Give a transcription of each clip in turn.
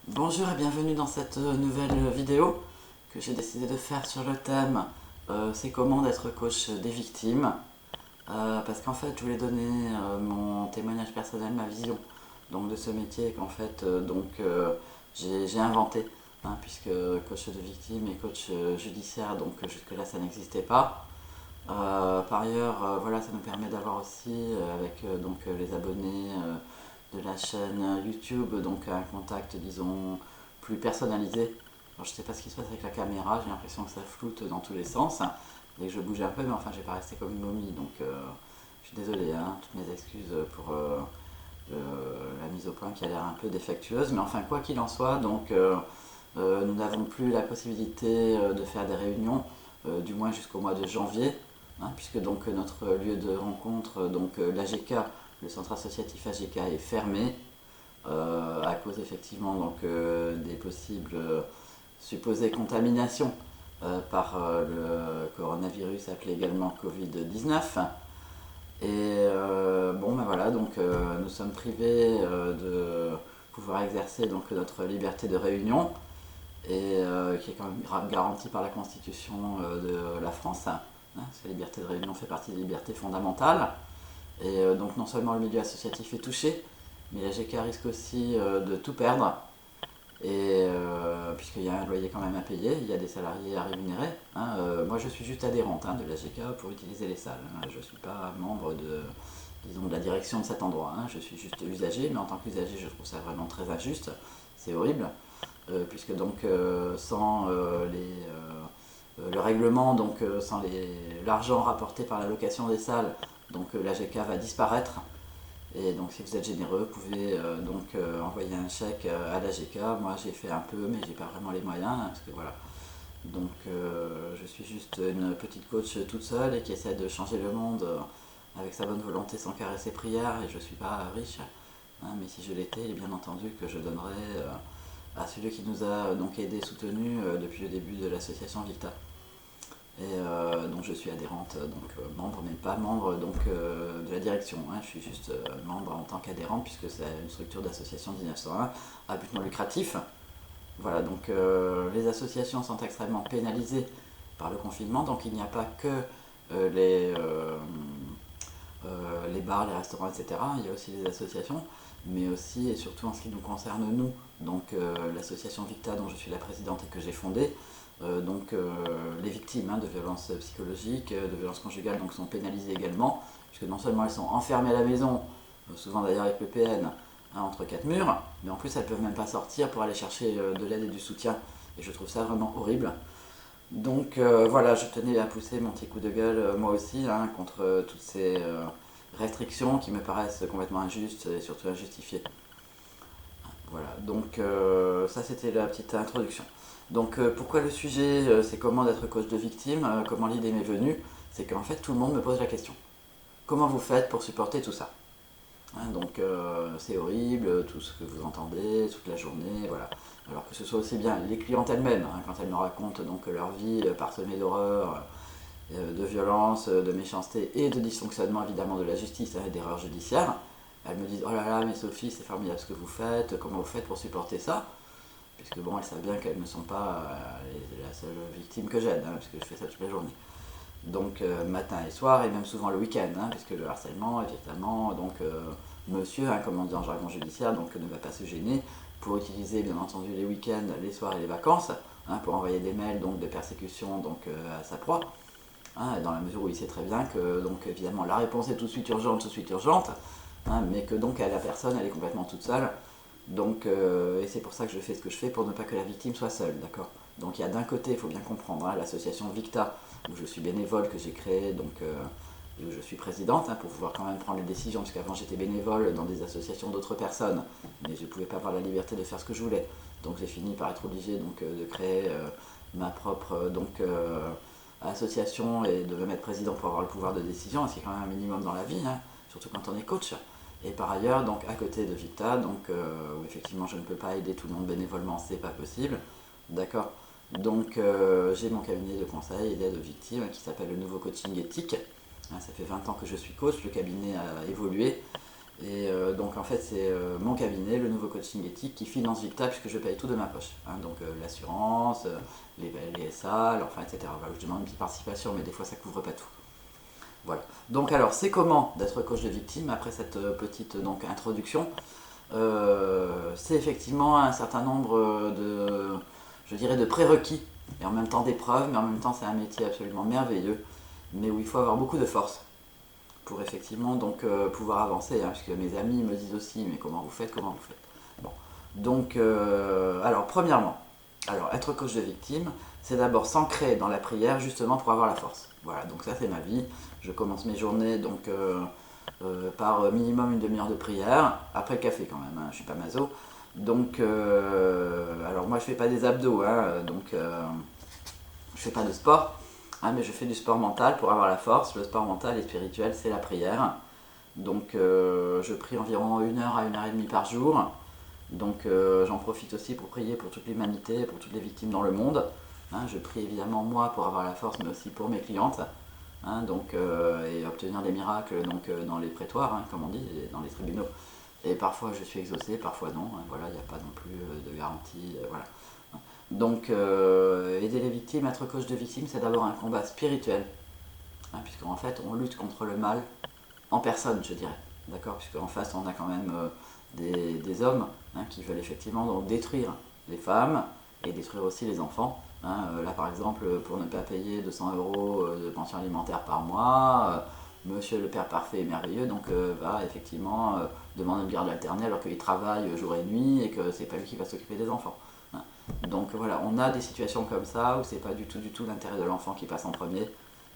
Bonjour et bienvenue dans cette nouvelle vidéo que j'ai décidé de faire sur le thème c'est comment d'être coach des victimes. Parce qu'en fait je voulais donner mon témoignage personnel, ma vision donc, de ce métier qu'en fait j'ai inventé, puisque coach de victimes et coach judiciaire, donc jusque là ça n'existait pas. Par ailleurs, voilà, ça nous permet d'avoir aussi avec les abonnés de la chaîne YouTube, donc un contact, disons, plus personnalisé. Alors, je sais pas ce qui se passe avec la caméra, j'ai l'impression que ça floute dans tous les sens. Dès que je bouge un peu, mais enfin, je vais pas rester comme une momie, donc je suis désolé, toutes mes excuses pour la mise au point qui a l'air un peu défectueuse. Mais enfin, quoi qu'il en soit, nous n'avons plus la possibilité de faire des réunions, du moins jusqu'au mois de janvier, puisque donc notre lieu de rencontre, l'AGK, le centre associatif AGK est fermé à cause effectivement des possibles supposées contaminations par le coronavirus appelé également Covid-19. Et bon ben voilà, nous sommes privés de pouvoir exercer donc notre liberté de réunion et qui est quand même garantie par la Constitution de la France. Parce que la liberté de réunion fait partie des libertés fondamentales. Et donc non seulement le milieu associatif est touché, mais la GK risque aussi de tout perdre. Et puisqu'il y a un loyer quand même à payer, il y a des salariés à rémunérer. Moi je suis juste adhérente de la GK pour utiliser les salles. Je ne suis pas membre disons, de la direction de cet endroit. Je suis juste usager, mais en tant qu'usager je trouve ça vraiment très injuste. C'est horrible. Puisque sans le règlement, sans l'argent rapporté par la location des salles, l'AGK va disparaître. Et donc si vous êtes généreux, vous pouvez envoyer un chèque à l'AGK. Moi j'ai fait un peu, mais j'ai pas vraiment les moyens, parce que voilà. Je suis juste une petite coach toute seule et qui essaie de changer le monde avec sa bonne volonté sans caresser prière, et je suis pas riche. Mais si je l'étais, bien entendu que je donnerais à celui qui nous a aidés, soutenus depuis le début de l'association Victa. Et donc je suis adhérente, membre, mais pas membre de la direction. Je suis juste membre en tant qu'adhérente, puisque c'est une structure d'association de 1901 à but non lucratif. Voilà, les associations sont extrêmement pénalisées par le confinement, donc il n'y a pas que les bars, les restaurants, etc. Il y a aussi les associations, mais aussi et surtout en ce qui nous concerne nous, l'association Victa dont je suis la présidente et que j'ai fondée, les victimes de violences psychologiques, de violences conjugales sont pénalisées également, puisque non seulement elles sont enfermées à la maison, souvent d'ailleurs avec le PN, entre quatre murs, mais en plus elles ne peuvent même pas sortir pour aller chercher de l'aide et du soutien, et je trouve ça vraiment horrible. Voilà, je tenais à pousser mon petit coup de gueule moi aussi contre toutes ces restrictions qui me paraissent complètement injustes et surtout injustifiées. Voilà, ça c'était la petite introduction. Pourquoi le sujet c'est comment d'être coach de victime, comment l'idée m'est venue, c'est qu'en fait tout le monde me pose la question. Comment vous faites pour supporter tout ça? C'est horrible, tout ce que vous entendez toute la journée, voilà. Alors que ce soit aussi bien les clientes elles-mêmes, quand elles me racontent leur vie parsemée d'horreur, de violence, de méchanceté et de dysfonctionnement évidemment de la justice et d'erreurs judiciaires, elles me disent oh là là mais Sophie c'est formidable ce que vous faites, comment vous faites pour supporter ça? Puisque bon elles savent bien qu'elles ne sont pas la seule victime que j'aide, puisque je fais ça toute la journée. Matin et soir et même souvent le week-end, puisque le harcèlement évidemment monsieur, comme on dit en jargon judiciaire, ne va pas se gêner pour utiliser bien entendu les week-ends, les soirs et les vacances pour envoyer des mails de persécution à sa proie, dans la mesure où il sait très bien que évidemment la réponse est tout de suite urgente, mais que la personne elle est complètement toute seule. Et c'est pour ça que je fais ce que je fais, pour ne pas que la victime soit seule, d'accord. Il y a d'un côté, il faut bien comprendre, l'association Victa, où je suis bénévole, que j'ai créée, et où je suis présidente, pour pouvoir quand même prendre les décisions, parce qu'avant j'étais bénévole dans des associations d'autres personnes, mais je ne pouvais pas avoir la liberté de faire ce que je voulais. Donc j'ai fini par être obligée de créer ma propre association et de me mettre président pour avoir le pouvoir de décision, ce qui est quand même un minimum dans la vie, surtout quand on est coach. Et par ailleurs, à côté de Victa, où effectivement je ne peux pas aider tout le monde bénévolement, c'est pas possible, d'accord. J'ai mon cabinet de conseil et d'aide aux victimes qui s'appelle le Nouveau Coaching Éthique. Ça fait 20 ans que je suis coach, le cabinet a évolué Et donc en fait c'est mon cabinet, le nouveau coaching éthique, qui finance Victa puisque je paye tout de ma poche. Hein, donc l'assurance, les SAL, enfin etc. Voilà, je demande une petite participation mais des fois ça couvre pas tout. Voilà. Donc alors c'est comment d'être coach de victime après cette petite donc, introduction. C'est effectivement un certain nombre je dirais, de prérequis et en même temps d'épreuves, mais en même temps c'est un métier absolument merveilleux, mais où il faut avoir beaucoup de force pour effectivement donc pouvoir avancer, hein, puisque mes amis me disent aussi mais comment vous faites, bon. Donc alors premièrement, être coach de victime, c'est d'abord s'ancrer dans la prière justement pour avoir la force. Voilà, donc ça c'est ma vie. Je commence mes journées donc par minimum une demi-heure de prière, après le café quand même, hein, je suis pas maso. Donc alors moi je fais pas des abdos, hein, donc je fais pas de sport, hein, mais je fais du sport mental pour avoir la force. Le sport mental et spirituel c'est la prière. Donc je prie environ 1 heure à 1 heure et demie par jour. Donc j'en profite aussi pour prier pour toute l'humanité, pour toutes les victimes dans le monde. Hein, je prie évidemment moi pour avoir la force, mais aussi pour mes clientes. Hein, donc, et obtenir des miracles donc, dans les prétoires, hein, comme on dit, dans les tribunaux. Et parfois je suis exaucé, parfois non. Hein, voilà, il n'y a pas non plus de garantie. Voilà. Donc aider les victimes, être coach de victimes, c'est d'abord un combat spirituel. Hein, puisqu'en fait on lutte contre le mal en personne, je dirais. D'accord, puisqu'en face on a quand même des hommes, hein, qui veulent effectivement donc détruire les femmes et détruire aussi les enfants. Hein, là par exemple, pour ne pas payer 200 € de pension alimentaire par mois, monsieur le père parfait et merveilleux donc va effectivement demander une garde alternée alors qu'il travaille jour et nuit et que c'est pas lui qui va s'occuper des enfants. Hein. Donc voilà, on a des situations comme ça où c'est pas du tout l'intérêt de l'enfant qui passe en premier,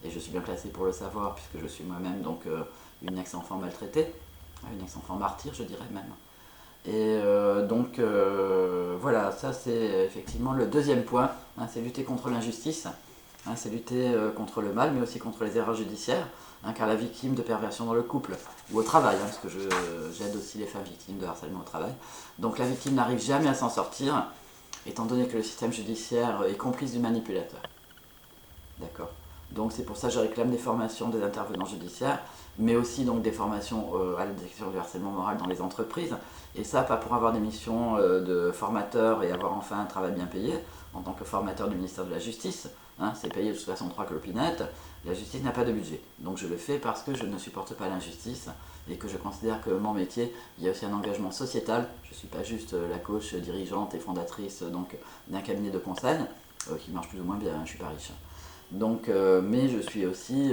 et je suis bien placé pour le savoir puisque je suis moi-même donc une ex-enfant maltraitée, une ex-enfant martyr je dirais même. Et donc voilà, ça c'est effectivement le deuxième point, hein, c'est lutter contre l'injustice, hein, c'est lutter contre le mal, mais aussi contre les erreurs judiciaires, hein, car la victime de perversion dans le couple ou au travail, hein, parce que j'aide aussi les femmes victimes de harcèlement au travail, donc la victime n'arrive jamais à s'en sortir, étant donné que le système judiciaire est complice du manipulateur. D'accord. Donc c'est pour ça que je réclame des formations des intervenants judiciaires, mais aussi donc des formations à la détection du harcèlement moral dans les entreprises. Et ça, pas pour avoir des missions de formateur et avoir enfin un travail bien payé, en tant que formateur du ministère de la Justice, hein, c'est payé de toute façon 3 clopinettes, la justice n'a pas de budget. Donc je le fais parce que je ne supporte pas l'injustice et que je considère que mon métier, il y a aussi un engagement sociétal. Je ne suis pas juste la coach dirigeante et fondatrice donc d'un cabinet de conseil, qui marche plus ou moins bien, hein, je ne suis pas riche. Donc, mais je suis aussi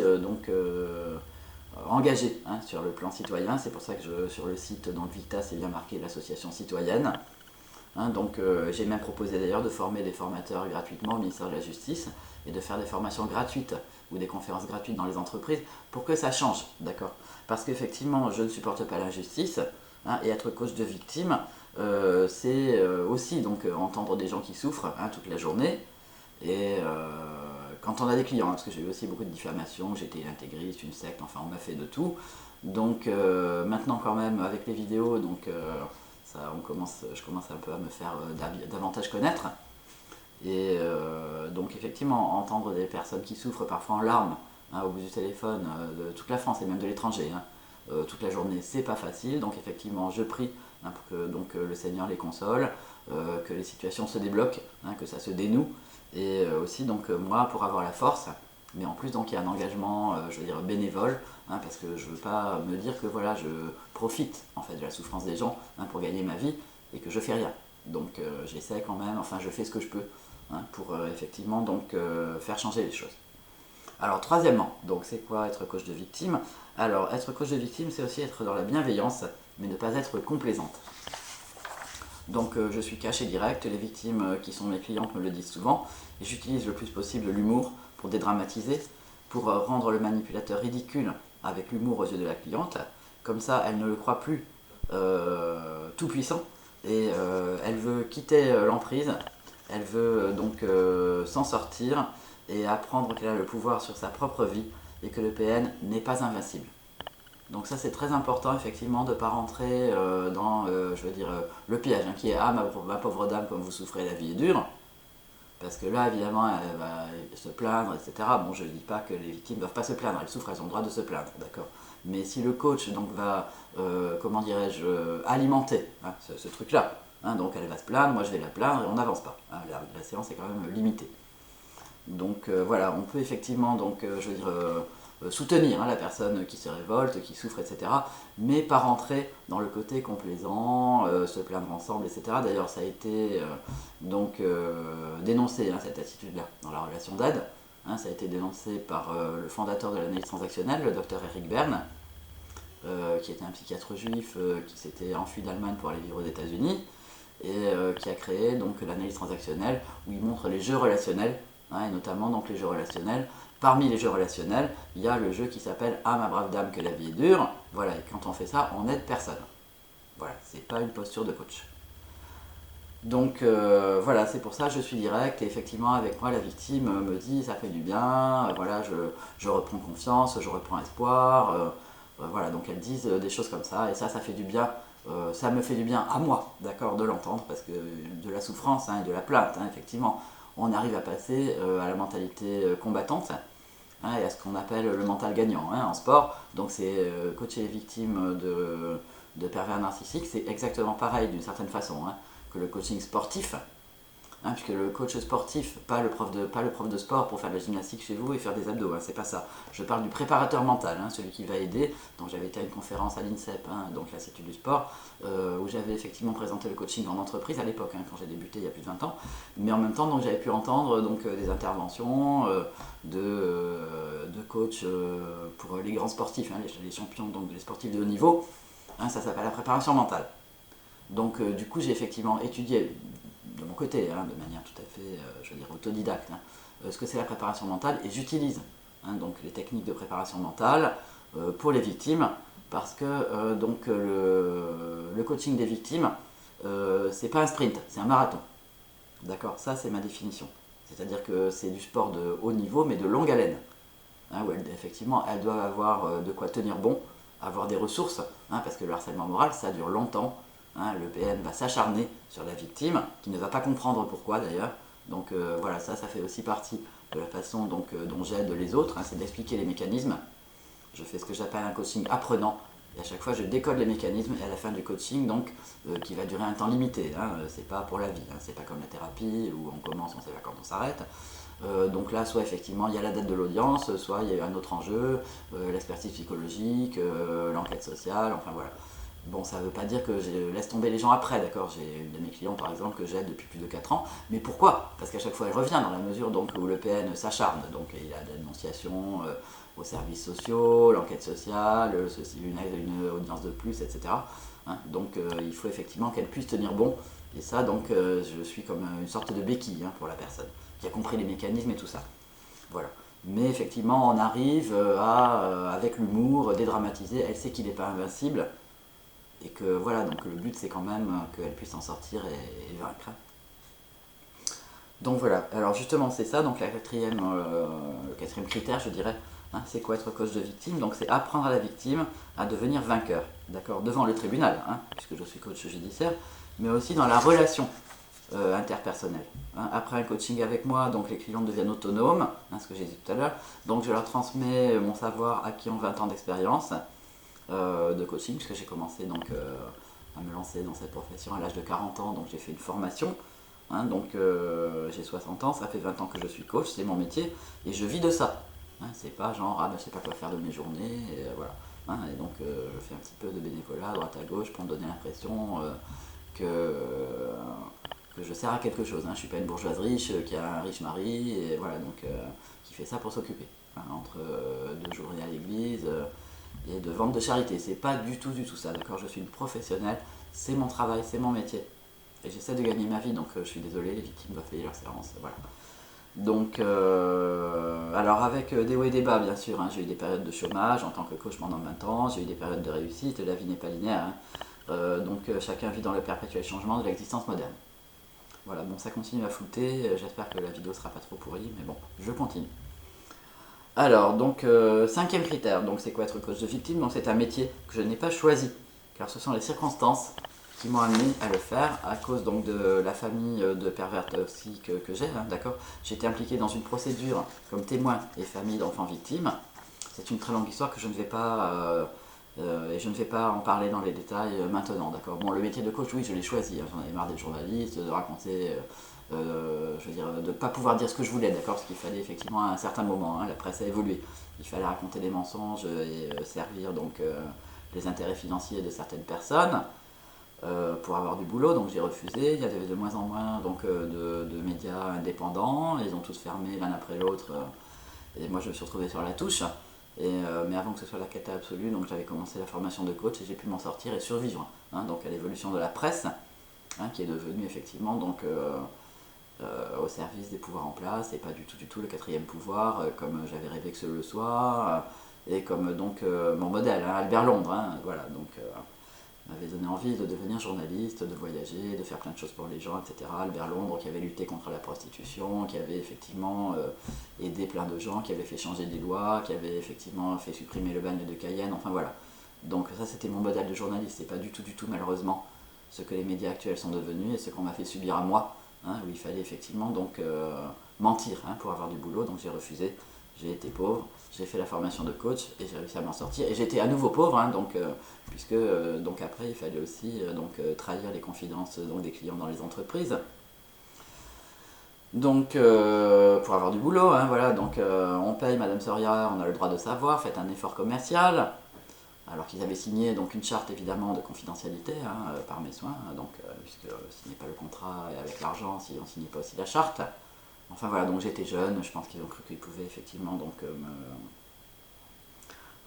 engagé, hein, sur le plan citoyen. C'est pour ça que sur le site donc Victa c'est bien marqué l'association citoyenne. Hein, donc j'ai même proposé d'ailleurs de former des formateurs gratuitement au ministère de la Justice et de faire des formations gratuites ou des conférences gratuites dans les entreprises pour que ça change, d'accord. Parce qu'effectivement je ne supporte pas l'injustice, hein, et être coach de victime, c'est aussi donc entendre des gens qui souffrent, hein, toute la journée. Et quand on a des clients, hein, parce que j'ai eu aussi beaucoup de diffamations, j'étais intégriste, une secte, enfin on m'a fait de tout. Donc maintenant quand même avec les vidéos, donc je commence un peu à me faire davantage connaître. Et donc effectivement entendre des personnes qui souffrent parfois en larmes, hein, au bout du téléphone, de toute la France et même de l'étranger, hein, toute la journée, c'est pas facile. Donc effectivement je prie, hein, pour que donc, le Seigneur les console, que les situations se débloquent, hein, que ça se dénoue. Et aussi donc moi pour avoir la force, mais en plus donc il y a un engagement je veux dire bénévole, hein, parce que je veux pas me dire que voilà je profite en fait de la souffrance des gens, hein, pour gagner ma vie et que je fais rien. Donc j'essaie quand même, enfin je fais ce que je peux, hein, pour effectivement donc faire changer les choses. Alors troisièmement, donc c'est quoi être coach de victime? Alors être coach de victime c'est aussi être dans la bienveillance, mais ne pas être complaisante. Donc je suis cash et direct, les victimes qui sont mes clientes me le disent souvent, et j'utilise le plus possible l'humour pour dédramatiser, pour rendre le manipulateur ridicule avec l'humour aux yeux de la cliente, comme ça elle ne le croit plus tout puissant, et elle veut quitter l'emprise, elle veut donc s'en sortir, et apprendre qu'elle a le pouvoir sur sa propre vie, et que le PN n'est pas invincible. Donc ça c'est très important effectivement de ne pas rentrer dans je veux dire, le piège, hein, qui est ah ma pauvre dame comme vous souffrez, la vie est dure. Parce que là évidemment elle va se plaindre, etc. Bon je ne dis pas que les victimes ne doivent pas se plaindre, elles souffrent, elles ont le droit de se plaindre, d'accord. Mais si le coach donc, va, comment dirais-je, alimenter hein, ce truc-là, hein, donc elle va se plaindre, moi je vais la plaindre et on n'avance pas. Hein, la séance est quand même limitée. Donc voilà, on peut effectivement donc, je veux dire, soutenir hein, la personne qui se révolte, qui souffre, etc. Mais pas rentrer dans le côté complaisant, se plaindre ensemble, etc. D'ailleurs, ça a été donc, dénoncé, hein, cette attitude-là, dans la relation d'aide. Hein, ça a été dénoncé par le fondateur de l'analyse transactionnelle, le docteur Eric Berne, qui était un psychiatre juif qui s'était enfui d'Allemagne pour aller vivre aux États-Unis, et qui a créé donc l'analyse transactionnelle, où il montre les jeux relationnels, hein, et notamment donc les jeux relationnels. Parmi les jeux relationnels, il y a le jeu qui s'appelle Ah ma brave dame que la vie est dure. Voilà, et quand on fait ça, on n'aide personne. Voilà, c'est pas une posture de coach. Donc voilà, c'est pour ça que je suis direct, et effectivement avec moi la victime me dit ça fait du bien, voilà, je reprends confiance, je reprends espoir, voilà, donc elles disent des choses comme ça, et ça fait du bien, ça me fait du bien à moi, d'accord, de l'entendre, parce que de la souffrance hein, et de la plainte, hein, effectivement, on arrive à passer à la mentalité combattante, hein, et à ce qu'on appelle le mental gagnant hein, en sport, donc c'est coacher les victimes de pervers narcissiques, c'est exactement pareil d'une certaine façon, hein, que le coaching sportif, hein, puisque le coach sportif, pas le prof de sport pour faire de la gymnastique chez vous et faire des abdos, hein, c'est pas ça. Je parle du préparateur mental, hein, celui qui va aider. Donc j'avais été à une conférence à l'INSEP, hein, donc l'Institut du sport, où j'avais effectivement présenté le coaching en entreprise à l'époque, hein, quand j'ai débuté il y a plus de 20 ans. Mais en même temps, donc j'avais pu entendre donc, des interventions de coachs pour les grands sportifs, hein, les champions, donc les sportifs de haut niveau. Hein, ça s'appelle la préparation mentale. Donc du coup j'ai effectivement étudié de mon côté, hein, de manière tout à fait, je veux dire, autodidacte, hein, ce que c'est la préparation mentale, et j'utilise hein, donc les techniques de préparation mentale pour les victimes, parce que donc, le coaching des victimes, c'est pas un sprint, c'est un marathon. D'accord, ça c'est ma définition. C'est-à-dire que c'est du sport de haut niveau, mais de longue haleine. Hein, où effectivement, elles doivent avoir de quoi tenir bon, avoir des ressources, hein, parce que le harcèlement moral, ça dure longtemps. Hein, le PN va s'acharner sur la victime, qui ne va pas comprendre pourquoi d'ailleurs. Donc voilà, ça fait aussi partie de la façon donc, dont j'aide les autres, hein, c'est d'expliquer les mécanismes. Je fais ce que j'appelle un coaching apprenant, et à chaque fois je décode les mécanismes, et à la fin du coaching, donc, qui va durer un temps limité, hein, c'est pas pour la vie, hein, c'est pas comme la thérapie où on commence, on sait pas quand on s'arrête. Donc là, soit effectivement il y a la dette de l'audience, soit il y a eu un autre enjeu, l'expertise psychologique, l'enquête sociale, enfin voilà. Bon, ça ne veut pas dire que je laisse tomber les gens après, d'accord. J'ai une de mes clients par exemple que j'aide depuis plus de 4 ans. Mais pourquoi? Parce qu'à chaque fois elle revient dans la mesure donc, où le PN s'acharne. Donc il y a la dénonciation aux services sociaux, l'enquête sociale, une audience de plus, etc. Hein, donc il faut effectivement qu'elle puisse tenir bon. Et ça, donc je suis comme une sorte de béquille hein, pour la personne qui a compris les mécanismes et tout ça. Voilà. Mais effectivement, on arrive à, avec l'humour, dédramatiser. Elle sait qu'il n'est pas invincible. Et que voilà, donc le but c'est quand même qu'elle puisse en sortir et vaincre. Donc voilà, alors justement c'est ça, donc le quatrième critère je dirais, hein, c'est quoi être coach de victime? Donc c'est apprendre à la victime à devenir vainqueur, d'accord, devant le tribunal, hein, puisque je suis coach judiciaire, mais aussi dans la relation interpersonnelle. Hein. Après un coaching avec moi, donc les clients deviennent autonomes, hein, ce que j'ai dit tout à l'heure, donc je leur transmets mon savoir acquis en 20 ans d'expérience, de coaching, puisque j'ai commencé donc, à me lancer dans cette profession à l'âge de 40 ans, donc j'ai fait une formation, hein, donc j'ai 60 ans, ça fait 20 ans que je suis coach, c'est mon métier, et je vis de ça. Hein, c'est pas genre, ah ben je sais pas quoi faire de mes journées, et voilà. Hein, et donc je fais un petit peu de bénévolat à droite à gauche pour me donner l'impression que je sers à quelque chose. Hein. Je suis pas une bourgeoise riche qui a un riche mari, et voilà, donc qui fait ça pour s'occuper. Hein, entre 2 journées à l'église, et de vente de charité. C'est pas du tout ça, d'accord. Je suis une professionnelle, c'est mon travail, c'est mon métier. Et j'essaie de gagner ma vie, donc je suis désolé, les victimes doivent payer leur séance, voilà. Donc, alors avec des hauts et des bas, bien sûr, hein, j'ai eu des périodes de chômage en tant que coach pendant 20 ans, j'ai eu des périodes de réussite, la vie n'est pas linéaire, hein. Donc chacun vit dans le perpétuel changement de l'existence moderne. Voilà, bon, ça continue à flouter, j'espère que la vidéo sera pas trop pourrie, mais bon, je continue. Alors, donc, 5e critère, donc c'est quoi être coach de victime? Donc c'est un métier que je n'ai pas choisi, car ce sont les circonstances qui m'ont amené à le faire, à cause donc de la famille de pervers toxiques que j'ai, hein, d'accord. J'ai été impliqué dans une procédure comme témoin et famille d'enfants victimes, c'est une très longue histoire que je ne vais pas et je ne vais pas en parler dans les détails maintenant, d'accord. Bon, le métier de coach, oui, je l'ai choisi, hein, j'en avais marre des journalistes, de raconter, je veux dire, de ne pas pouvoir dire ce que je voulais, d'accord, parce qu'il fallait effectivement à un certain moment, hein, la presse a évolué, il fallait raconter des mensonges et servir donc les intérêts financiers de certaines personnes pour avoir du boulot, donc j'ai refusé. Il y avait de moins en moins donc, de médias indépendants, ils ont tous fermé l'un après l'autre, et moi je me suis retrouvé sur la touche. Mais avant que ce soit la cata absolue, donc j'avais commencé la formation de coach et j'ai pu m'en sortir et survivre, hein, donc à l'évolution de la presse, hein, qui est devenue effectivement donc, au service des pouvoirs en place et pas du tout le quatrième pouvoir, comme j'avais rêvé que ce le soit, et comme donc mon modèle, hein, Albert Londres, hein, voilà, donc m'avait donné envie de devenir journaliste, de voyager, de faire plein de choses pour les gens, etc. Albert Londres qui avait lutté contre la prostitution, qui avait effectivement aidé plein de gens, qui avait fait changer des lois, qui avait effectivement fait supprimer le bagne de Cayenne, enfin voilà. Donc ça c'était mon modèle de journaliste, et pas du tout malheureusement ce que les médias actuels sont devenus et ce qu'on m'a fait subir à moi, hein, où il fallait effectivement donc mentir, hein, pour avoir du boulot, donc j'ai refusé. J'ai été pauvre, j'ai fait la formation de coach et j'ai réussi à m'en sortir. Et j'étais à nouveau pauvre, hein, donc, puisque donc après il fallait aussi trahir les confidences donc, des clients dans les entreprises. Donc pour avoir du boulot, hein, voilà, donc on paye Madame Soria, on a le droit de savoir, faites un effort commercial. Alors qu'ils avaient signé donc une charte évidemment de confidentialité, hein, par mes soins, donc puisque signaient pas le contrat et avec l'argent si on signait pas aussi la charte. Enfin voilà, donc j'étais jeune, je pense qu'ils ont cru qu'ils pouvaient effectivement donc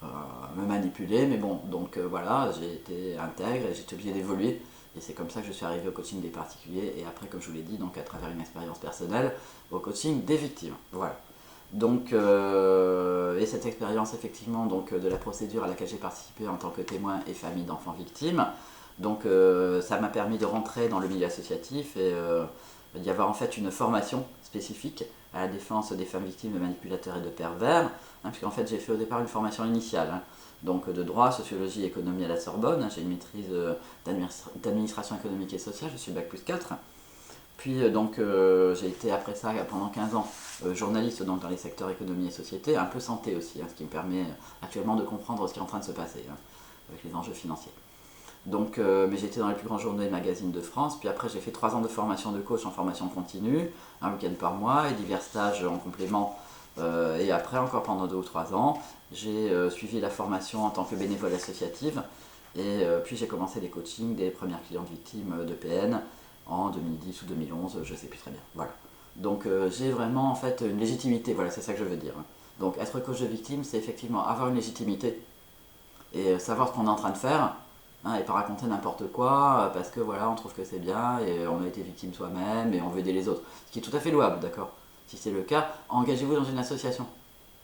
me manipuler, mais bon, donc voilà, j'ai été intègre et j'ai été obligé d'évoluer, et c'est comme ça que je suis arrivé au coaching des particuliers, et après, comme je vous l'ai dit, donc à travers une expérience personnelle, au coaching des victimes, voilà. Donc, et cette expérience effectivement donc, de la procédure à laquelle j'ai participé en tant que témoin et famille d'enfants victimes, donc ça m'a permis de rentrer dans le milieu associatif et d'y avoir en fait une formation spécifique à la défense des femmes victimes de manipulateurs et de pervers, hein, puisqu'en fait j'ai fait au départ une formation initiale, hein, donc de droit, sociologie, économie à la Sorbonne, hein, j'ai une maîtrise d'administration économique et sociale, je suis bac plus 4. Puis donc j'ai été après ça pendant 15 ans journaliste donc, dans les secteurs économie et société, un peu santé aussi, hein, ce qui me permet actuellement de comprendre ce qui est en train de se passer, hein, avec les enjeux financiers. Donc, mais j'étais dans les plus grands journaux et magazines de France, puis après j'ai fait 3 ans de formation de coach en formation continue, un week-end par mois et divers stages en complément, et après encore pendant 2 ou 3 ans, j'ai suivi la formation en tant que bénévole associative, et puis j'ai commencé les coachings des premières clientes victimes de PN en 2010 ou 2011, je ne sais plus très bien, voilà. Donc j'ai vraiment en fait une légitimité, voilà, c'est ça que je veux dire. Donc être coach de victime, c'est effectivement avoir une légitimité et savoir ce qu'on est en train de faire, hein, et pas raconter n'importe quoi parce que voilà, on trouve que c'est bien et on a été victime soi-même et on veut aider les autres. Ce qui est tout à fait louable, d'accord. Si c'est le cas, engagez-vous dans une association.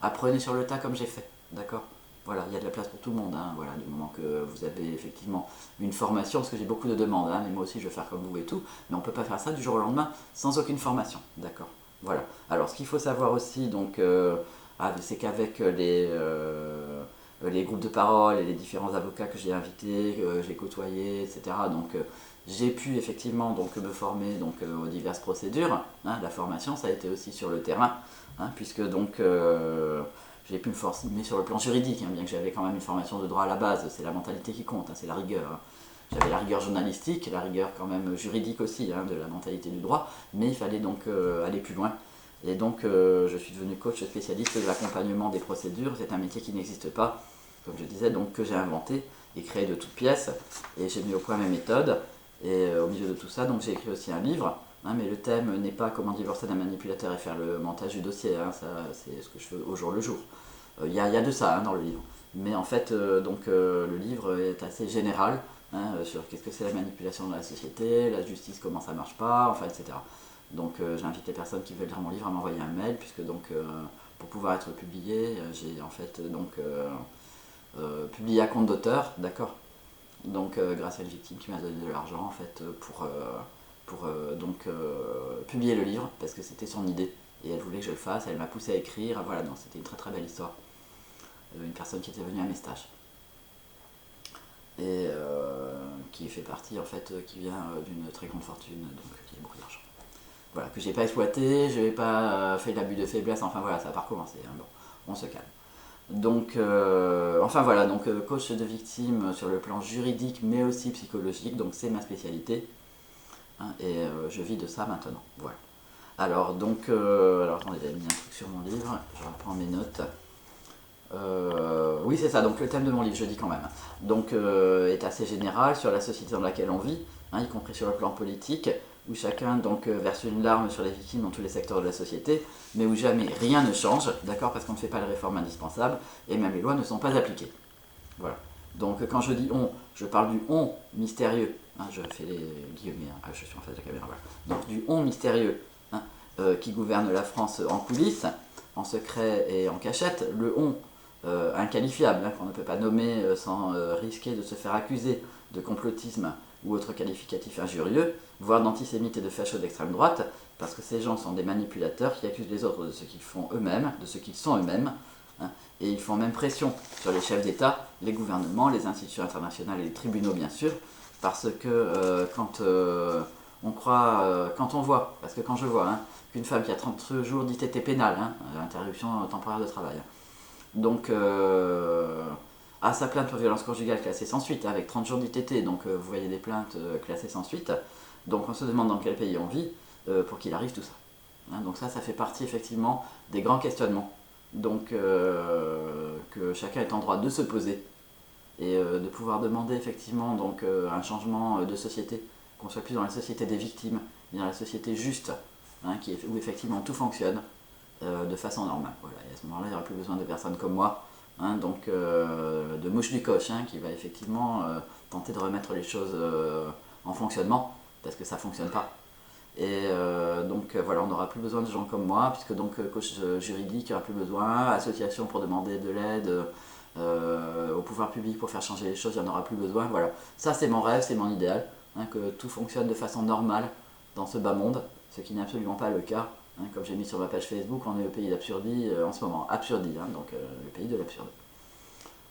Apprenez sur le tas comme j'ai fait, d'accord. Voilà, il y a de la place pour tout le monde, hein, voilà, du moment que vous avez effectivement une formation, parce que j'ai beaucoup de demandes, hein, mais moi aussi je vais faire comme vous et tout, mais on ne peut pas faire ça du jour au lendemain sans aucune formation, d'accord. Voilà. Alors ce qu'il faut savoir aussi, donc, c'est qu'avec les groupes de parole et les différents avocats que j'ai invités, que j'ai côtoyés, etc., donc j'ai pu effectivement donc, me former donc, aux diverses procédures, hein, la formation ça a été aussi sur le terrain, hein, puisque donc j'ai pu me former sur le plan juridique, hein, bien que j'avais quand même une formation de droit à la base, c'est la mentalité qui compte, hein, c'est la rigueur. Hein. J'avais la rigueur journalistique, la rigueur quand même juridique aussi, hein, de la mentalité du droit, mais il fallait donc aller plus loin. Et donc je suis devenu coach spécialiste de l'accompagnement des procédures, c'est un métier qui n'existe pas, comme je disais, donc que j'ai inventé et créé de toutes pièces, et j'ai mis au point mes méthodes, et au milieu de tout ça, donc j'ai écrit aussi un livre, hein, mais le thème n'est pas comment divorcer d'un manipulateur et faire le montage du dossier, hein, ça c'est ce que je fais au jour le jour. Il y a de ça, hein, dans le livre. Mais en fait, le livre est assez général, hein, sur qu'est-ce que c'est la manipulation dans la société, la justice, comment ça marche pas, enfin, etc. Donc j'invite les personnes qui veulent lire mon livre à m'envoyer un mail, puisque donc pour pouvoir être publié, j'ai en fait publié à compte d'auteur, d'accord. Donc grâce à une victime qui m'a donné de l'argent en fait pour publier le livre, parce que c'était son idée et elle voulait que je le fasse, elle m'a poussé à écrire, voilà, donc c'était une très très belle histoire. Une personne qui était venue à mes stages et qui fait partie en fait, qui vient d'une très grande fortune, donc qui a beaucoup d'argent. Voilà, que j'ai pas exploité, je n'ai pas fait l'abus de faiblesse, enfin voilà, ça n'a pas recommencé, hein, bon, on se calme. Donc, enfin voilà, donc coach de victime sur le plan juridique mais aussi psychologique, donc c'est ma spécialité, hein, et je vis de ça maintenant. Voilà. Alors, donc, alors attendez, j'avais mis un truc sur mon livre, je reprends mes notes. Oui, c'est ça, donc le thème de mon livre, je dis quand même, donc est assez général sur la société dans laquelle on vit, hein, y compris sur le plan politique, où chacun donc verse une larme sur les victimes dans tous les secteurs de la société, mais où jamais rien ne change, d'accord, parce qu'on ne fait pas les réformes indispensables, et même les lois ne sont pas appliquées. Voilà. Donc quand je dis on, je parle du on mystérieux, hein, je fais les guillemets, hein, je suis en face de la caméra, voilà. Donc du on mystérieux, hein, qui gouverne la France en coulisses, en secret et en cachette, le on inqualifiable, hein, qu'on ne peut pas nommer sans risquer de se faire accuser de complotisme ou autre qualificatif injurieux, voire d'antisémites et de fachos d'extrême droite, parce que ces gens sont des manipulateurs qui accusent les autres de ce qu'ils font eux-mêmes, de ce qu'ils sont eux-mêmes, hein, et ils font même pression sur les chefs d'État, les gouvernements, les institutions internationales et les tribunaux bien sûr, parce que quand on croit, quand on voit, parce que quand je vois, hein, qu'une femme qui a 30 jours d'ITT pénale, hein, interruption temporaire de travail, donc à sa plainte pour violence conjugale classée sans suite, avec 30 jours d'ITT, donc vous voyez des plaintes classées sans suite, donc on se demande dans quel pays on vit pour qu'il arrive tout ça. Hein, donc ça fait partie effectivement des grands questionnements, donc que chacun est en droit de se poser, et de pouvoir demander effectivement donc, un changement de société, qu'on soit plus dans la société des victimes, mais dans la société juste, hein, où effectivement tout fonctionne de façon normale. Voilà. Et à ce moment-là, il n'y aura plus besoin de personnes comme moi, hein, donc de mouche du coche, hein, qui va effectivement tenter de remettre les choses en fonctionnement, parce que ça ne fonctionne pas. Et donc voilà, on n'aura plus besoin de gens comme moi, puisque donc coach juridique, il n'y aura plus besoin, association pour demander de l'aide au pouvoir public pour faire changer les choses, il n'y en aura plus besoin. Voilà, ça c'est mon rêve, c'est mon idéal, hein, que tout fonctionne de façon normale dans ce bas monde, ce qui n'est absolument pas le cas. Hein, comme j'ai mis sur ma page Facebook, on est au pays d'Absurdie en ce moment. Absurdie, hein, donc le pays de l'absurde.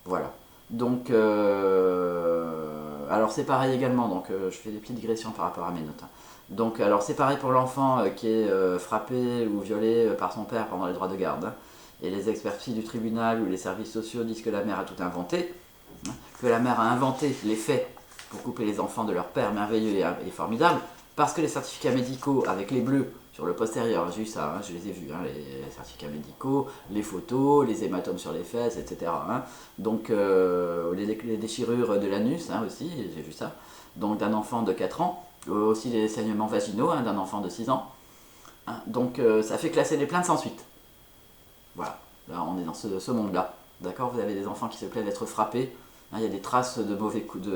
Voilà. Donc, alors c'est pareil également, donc je fais des petites digressions par rapport à mes notes. Hein. Donc, alors c'est pareil pour l'enfant qui est frappé ou violé par son père pendant les droits de garde. Hein. Et les experts du tribunal ou les services sociaux disent que la mère a tout inventé, hein, que la mère a inventé les faits pour couper les enfants de leur père merveilleux et formidable, parce que les certificats médicaux avec les bleus sur le postérieur, j'ai eu ça, hein, je les ai vus, hein, les certificats médicaux, les photos, les hématomes sur les fesses, etc. Hein. Donc les déchirures de l'anus hein, aussi, j'ai vu ça, donc d'un enfant de 4 ans, aussi les saignements vaginaux hein, d'un enfant de 6 ans. Hein. Donc ça fait classer les plaintes sans suite. Voilà, là on est dans ce monde-là. D'accord, vous avez des enfants qui se plaignent d'être frappés. Hein, il y a des traces de mauvais coups,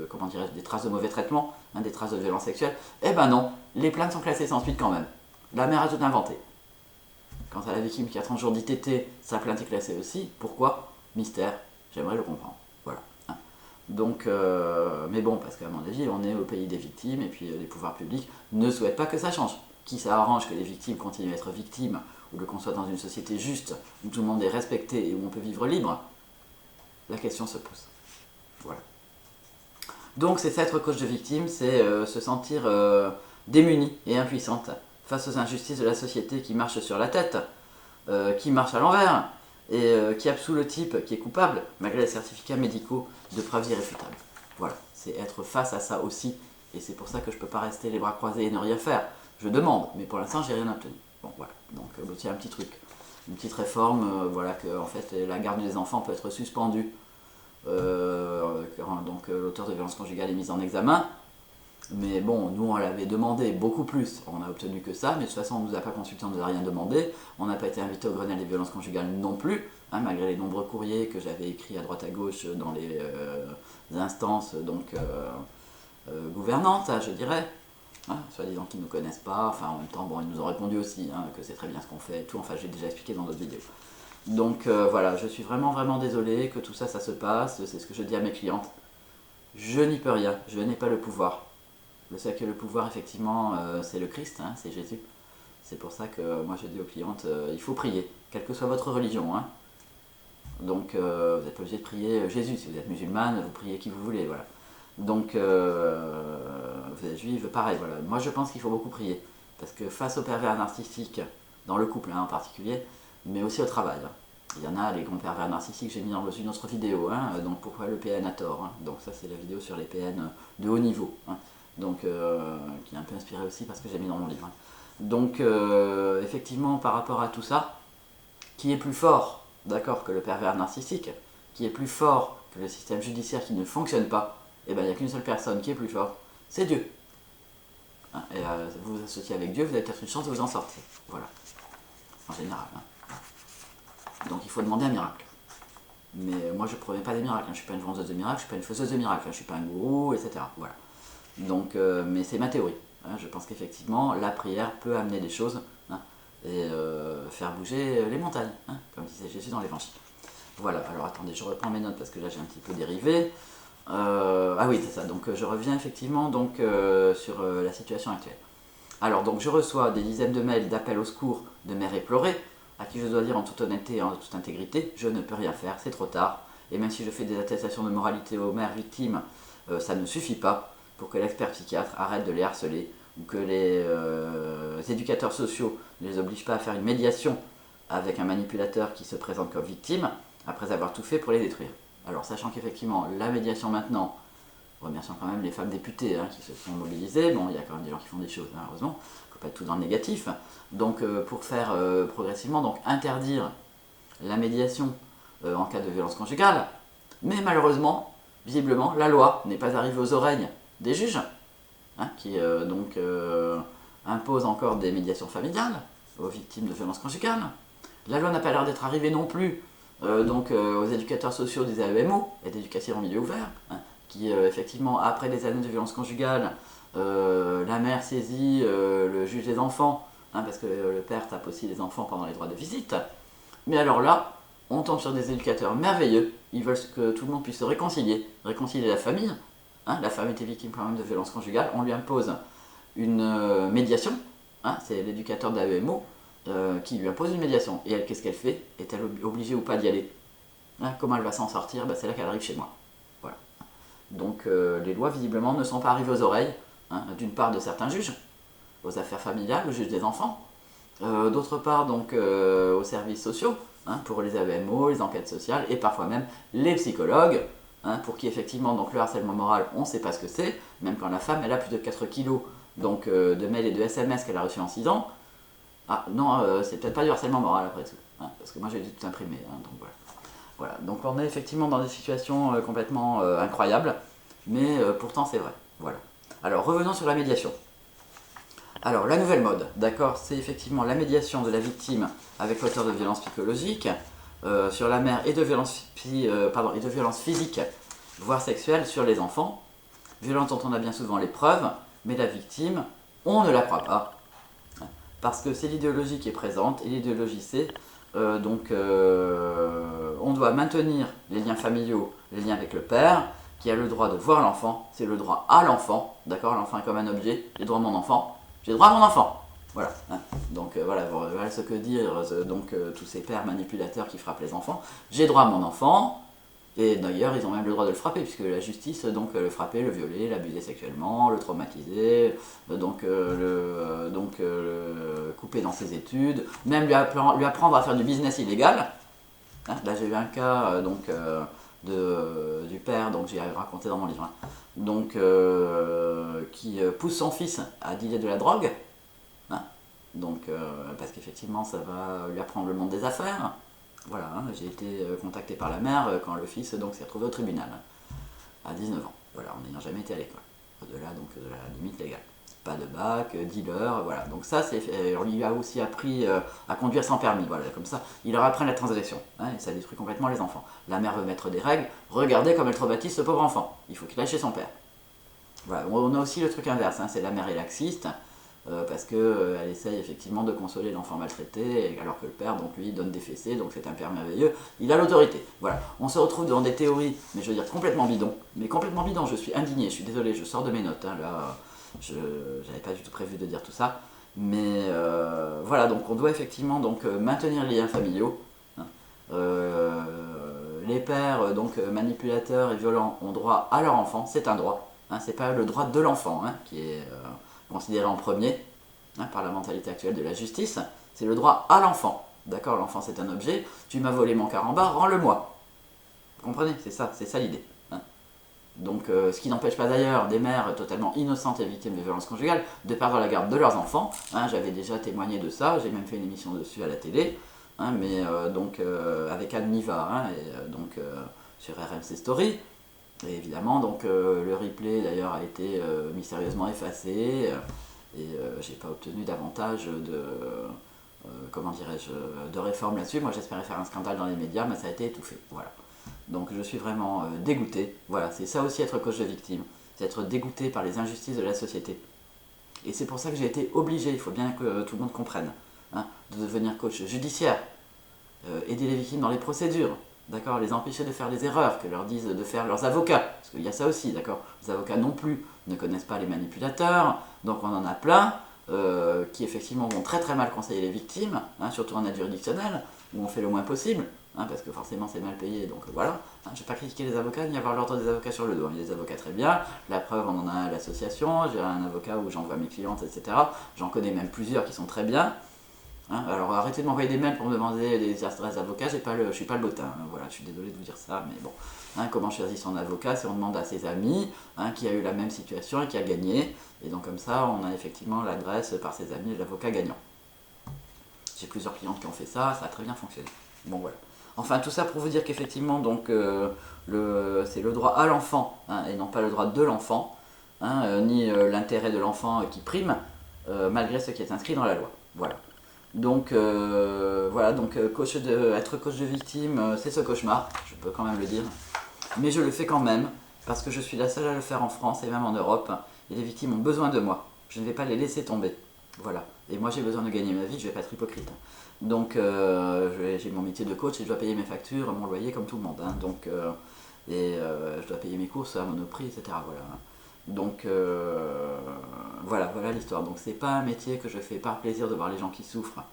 comment dirais-je, des traces de mauvais traitements, hein, des traces de violence sexuelle. Eh ben non, les plaintes sont classées sans suite quand même. La mère a tout inventé. Quant à la victime qui a 30 jours d'ITT, sa plainte est classée aussi. Pourquoi? Mystère. J'aimerais le comprendre. Voilà. Hein. Donc, mais bon, parce qu'à mon avis, on est au pays des victimes et puis les pouvoirs publics ne souhaitent pas que ça change. Qui ça arrange que les victimes continuent à être victimes ou qu'on soit dans une société juste où tout le monde est respecté et où on peut vivre libre? La question se pose. Voilà. Donc c'est ça être coach de victime, c'est se sentir démunie et impuissante face aux injustices de la société qui marche sur la tête, qui marche à l'envers, et qui absout le type qui est coupable, malgré les certificats médicaux de preuves irréfutables. Voilà, c'est être face à ça aussi, et c'est pour ça que je ne peux pas rester les bras croisés et ne rien faire. Je demande, mais pour l'instant j'ai rien obtenu. Bon voilà, donc il y a un petit truc, une petite réforme, voilà que en fait la garde des enfants peut être suspendue. Donc l'auteur de violence conjugale est mis en examen. Mais bon, nous on l'avait demandé beaucoup plus, on n'a obtenu que ça, mais de toute façon on ne nous a pas consulté, on ne nous a rien demandé, on n'a pas été invité au Grenelle des violences conjugales non plus, hein, malgré les nombreux courriers que j'avais écrits à droite à gauche dans les instances donc, gouvernantes, hein, je dirais, hein, soi-disant qu'ils ne nous connaissent pas, enfin en même temps bon, ils nous ont répondu aussi hein, que c'est très bien ce qu'on fait et tout, enfin j'ai déjà expliqué dans d'autres vidéos. Donc voilà, je suis vraiment vraiment désolé que tout ça se passe, c'est ce que je dis à mes clientes, je n'y peux rien, je n'ai pas le pouvoir. Je sais que le pouvoir, effectivement, c'est le Christ, hein, c'est Jésus. C'est pour ça que moi je dis aux clientes, il faut prier, quelle que soit votre religion. Hein. Donc vous n'êtes pas obligé de prier Jésus. Si vous êtes musulmane, vous priez qui vous voulez. Voilà. Donc vous êtes juive, pareil. Voilà. Moi je pense qu'il faut beaucoup prier. Parce que face aux pervers narcissiques, dans le couple hein, en particulier, mais aussi au travail. Hein. Il y en a, les grands pervers narcissiques, j'ai mis dans une autre vidéo, hein, donc pourquoi le PN a tort, hein. Donc ça c'est la vidéo sur les PN de haut niveau, hein. Donc qui est un peu inspiré aussi parce que j'ai mis dans mon livre, hein. Donc effectivement par rapport à tout ça, qui est plus fort, d'accord, que le pervers narcissique, qui est plus fort que le système judiciaire qui ne fonctionne pas, et bien il n'y a qu'une seule personne qui est plus forte, c'est Dieu. Hein, et vous vous associez avec Dieu, vous avez peut-être une chance de vous en sortir. Voilà, en général, hein. Donc il faut demander un miracle. Mais moi je ne promets pas des miracles, hein. Je ne suis pas une vendeuse de miracles, je ne suis pas une faiseuse de miracles, hein. Je ne suis pas un gourou, etc. Voilà. Donc, mais c'est ma théorie, hein. Je pense qu'effectivement la prière peut amener des choses, hein, et faire bouger les montagnes, hein, comme disait Jésus dans l'Évangile. Voilà, alors attendez, je reprends mes notes parce que là j'ai un petit peu dérivé. Ah oui, c'est ça, donc je reviens effectivement donc, sur la situation actuelle. Alors donc je reçois des dizaines de mails d'appels au secours de mères éplorées, à qui je dois dire en toute honnêteté et en toute intégrité, je ne peux rien faire, c'est trop tard. Et même si je fais des attestations de moralité aux mères victimes, ça ne suffit pas pour que l'expert psychiatre arrête de les harceler, ou que les éducateurs sociaux ne les obligent pas à faire une médiation avec un manipulateur qui se présente comme victime, après avoir tout fait pour les détruire. Alors sachant qu'effectivement la médiation maintenant, remercions quand même les femmes députées, hein, qui se sont mobilisées, bon il y a quand même des gens qui font des choses, hein, heureusement, il ne faut pas être tout dans le négatif, donc pour faire progressivement, donc interdire la médiation en cas de violence conjugale, mais malheureusement, visiblement, la loi n'est pas arrivée aux oreilles des juges, hein, qui donc impose encore des médiations familiales aux victimes de violences conjugales. La loi n'a pas l'air d'être arrivée non plus aux éducateurs sociaux des AEMO, et d'éducation en milieu ouvert, hein, qui effectivement, après des années de violences conjugales, la mère saisit le juge des enfants, hein, parce que le père tape aussi les enfants pendant les droits de visite. Mais alors là, on tombe sur des éducateurs merveilleux, ils veulent que tout le monde puisse se réconcilier la famille, hein, la femme était victime quand même de violences conjugales, on lui impose une médiation, hein, c'est l'éducateur de l'AEMO qui lui impose une médiation. Et elle, qu'est-ce qu'elle fait? Est-elle obligée ou pas d'y aller, hein? Comment elle va s'en sortir? C'est là qu'elle arrive chez moi. Voilà. Donc les lois visiblement ne sont pas arrivées aux oreilles, hein, d'une part de certains juges, aux affaires familiales, aux juges des enfants, d'autre part donc aux services sociaux, hein, pour les AEMO, les enquêtes sociales, et parfois même les psychologues, hein, pour qui effectivement donc, le harcèlement moral, on ne sait pas ce que c'est, même quand la femme elle a plus de 4 kilos donc, de mails et de SMS qu'elle a reçus en 6 ans. Ah non, c'est peut-être pas du harcèlement moral après tout, hein, parce que moi j'ai dû tout imprimer, hein, donc voilà. Voilà, donc on est effectivement dans des situations complètement incroyables, mais pourtant c'est vrai. Voilà. Alors revenons sur la médiation. Alors la nouvelle mode, d'accord, c'est effectivement la médiation de la victime avec l'auteur de violences psychologiques sur la mère et de violences physiques, voire sexuelles sur les enfants. Violences dont on a bien souvent les preuves, mais la victime, on ne la croit pas. Parce que c'est l'idéologie qui est présente, et l'idéologie c'est on doit maintenir les liens familiaux, les liens avec le père, qui a le droit de voir l'enfant, c'est le droit à l'enfant, d'accord, l'enfant est comme un objet, j'ai droit à mon enfant, j'ai droit à mon enfant, voilà, hein. Donc voilà ce que dire tous ces pères manipulateurs qui frappent les enfants, j'ai droit à mon enfant, et d'ailleurs ils ont même le droit de le frapper, puisque la justice le frapper, le violer, l'abuser sexuellement, le traumatiser, le couper dans ses études, même lui apprendre à faire du business illégal, hein. Là j'ai eu un cas du père, donc j'ai raconté dans mon livre, hein, donc qui pousse son fils à dealer de la drogue, hein, donc parce qu'effectivement ça va lui apprendre le monde des affaires. Voilà, hein, j'ai été contacté par la mère quand le fils s'est retrouvé au tribunal, hein, à 19 ans, voilà, en n'ayant jamais été à l'école, au-delà donc de la limite légale. Pas de bac, dealer, voilà. Donc ça, on lui a aussi appris à conduire sans permis, voilà, comme ça, il leur apprend la transgression, hein, et ça détruit complètement les enfants. La mère veut mettre des règles, regardez comme elle traumatise ce pauvre enfant, il faut qu'il aille chez son père. Voilà, on a aussi le truc inverse, hein, c'est la mère est laxiste, parce qu'elle essaye effectivement de consoler l'enfant maltraité, alors que le père, donc lui, donne des fessées, donc c'est un père merveilleux, il a l'autorité. Voilà, on se retrouve dans des théories, mais je veux dire complètement bidon, je suis indigné, je suis désolé, je sors de mes notes, hein, là, je n'avais pas du tout prévu de dire tout ça, mais voilà, donc on doit effectivement maintenir les liens familiaux, hein. Les pères, manipulateurs et violents, ont droit à leur enfant, c'est un droit, hein, c'est pas le droit de l'enfant, hein, qui est considéré en premier, hein, par la mentalité actuelle de la justice, c'est le droit à l'enfant. D'accord, l'enfant c'est un objet, tu m'as volé mon carambar, rends-le-moi. Vous comprenez? C'est ça l'idée. Hein. Donc, ce qui n'empêche pas d'ailleurs des mères totalement innocentes et victimes de violences conjugales de perdre la garde de leurs enfants. Hein, j'avais déjà témoigné de ça, j'ai même fait une émission dessus à la télé, hein, mais avec Anne Niva, hein, sur RMC Story. Et évidemment, donc, le replay d'ailleurs a été mystérieusement effacé, et j'ai pas obtenu davantage de, comment dirais-je, de réforme là-dessus. Moi j'espérais faire un scandale dans les médias, mais ça a été étouffé. Voilà. Donc je suis vraiment dégoûté. Voilà, c'est ça aussi être coach de victime, c'est être dégoûté par les injustices de la société. Et c'est pour ça que j'ai été obligé, il faut bien que tout le monde comprenne, hein, de devenir coach judiciaire, aider les victimes dans les procédures, d'accord, les empêcher de faire les erreurs que leur disent de faire leurs avocats, parce qu'il y a ça aussi, d'accord, les avocats non plus ne connaissent pas les manipulateurs, donc on en a plein qui effectivement vont très très mal conseiller les victimes, hein, surtout en aide juridictionnelle, où on fait le moins possible, hein, parce que forcément c'est mal payé, donc voilà. Hein, je ne vais pas critiquer les avocats ni avoir l'ordre des avocats sur le dos. Il y a des avocats très bien, la preuve on en a à l'association, j'ai un avocat où j'envoie mes clientes, etc. J'en connais même plusieurs qui sont très bien. Hein, alors arrêtez de m'envoyer des mails pour me demander des adresses d'avocats, je ne suis pas le bottin, hein, voilà, je suis désolé de vous dire ça, mais bon. Hein, comment choisir son avocat? C'est on demande à ses amis, hein, qui a eu la même situation et qui a gagné, et donc comme ça on a effectivement l'adresse par ses amis de l'avocat gagnant. J'ai plusieurs clientes qui ont fait ça, ça a très bien fonctionné. Bon voilà. Enfin tout ça pour vous dire qu'effectivement donc c'est le droit à l'enfant, hein, et non pas le droit de l'enfant, hein, ni l'intérêt de l'enfant qui prime, malgré ce qui est inscrit dans la loi. Voilà. Donc voilà, donc être coach de victime, c'est ce cauchemar, je peux quand même le dire. Mais je le fais quand même, parce que je suis la seule à le faire en France et même en Europe, et les victimes ont besoin de moi. Je ne vais pas les laisser tomber. Voilà. Et moi j'ai besoin de gagner ma vie, je ne vais pas être hypocrite. Donc j'ai mon métier de coach et je dois payer mes factures, mon loyer comme tout le monde. Hein. Donc, je dois payer mes courses à Monoprix, etc. Voilà. Donc voilà l'histoire. Donc c'est pas un métier que je fais par plaisir de voir les gens qui souffrent.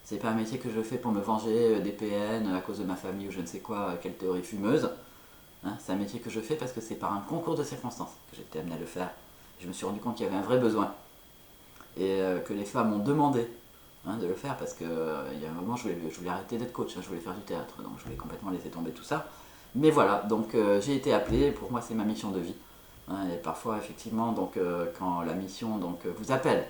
C'est pas un métier que je fais pour me venger des PN à cause de ma famille ou je ne sais quoi, quelle théorie fumeuse. Hein, c'est un métier que je fais parce que c'est par un concours de circonstances que j'ai été amené à le faire. Je me suis rendu compte qu'il y avait un vrai besoin. Et que les femmes m'ont demandé, hein, de le faire parce que il y a un moment je voulais arrêter d'être coach, hein, je voulais faire du théâtre, donc je voulais complètement laisser tomber tout ça. Mais voilà, donc j'ai été appelé, pour moi c'est ma mission de vie. Hein, et parfois effectivement donc quand la mission donc vous appelle,